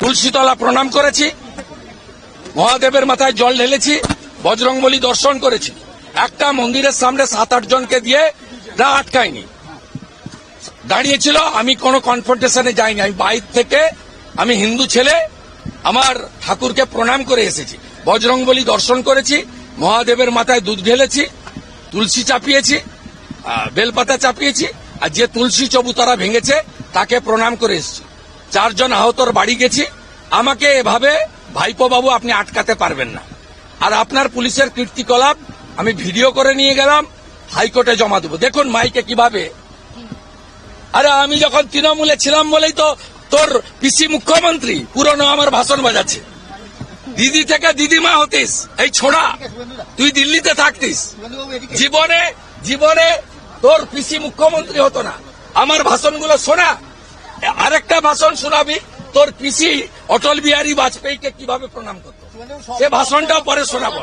তুলসীতলা প্রণাম করেছি, মহাদেবের মাথায় জল ঢেলেছি, বজরংবলী দর্শন করেছি। একটা মন্দিরের সামনে 7-8 জনকে দিয়ে না আটকায়নি, দাঁড়িয়েছিল। আমি কোনো কনফ্রন্টেশনে যাইনি। আমি বাইরে থেকে, আমি হিন্দু ছেলে, আমার ঠাকুরকে প্রণাম করে এসেছি, বজরংবলী দর্শন করেছি, মহাদেবের মাথায় দুধ ঢেলেছি, তুলসী চাপিয়েছি, বেলপাতা চাপিয়েছি, আর যে তুলসী চবুতরা ভেঙেছে তাকে প্রণাম করে এসেছি। 4 জন আহতর বাড়ি গেছি। আমাকে এভাবে ভাইপো বাবু আপনি আটকাতে পারবেন না। আর আপনার পুলিশের কীর্তিকলাপ আমি ভিডিও করে নিয়ে গেলাম, হাইকোর্টে জমা দেবো। দেখুন মাইকে কিভাবে, আরে আমি যখন তৃণমূলে ছিলাম বলেই তো তোর পিসি মুখ্যমন্ত্রী পুরনো আমার ভাষণ বাজাচ্ছে। দিদি থেকে দিদিমা হতিস, এই ছোড়া তুই দিল্লিতে থাকতিস, জীবনে তোর পিসি মুখ্যমন্ত্রী হতো না। আমার ভাষণগুলো শোনা, আরেকটা ভাষণ শোনাবি, তোর পিসি অটল বিহারী বাজপেয়ীকে কিভাবে প্রণাম করতো, সে ভাষণটাও পরে শোনাবো।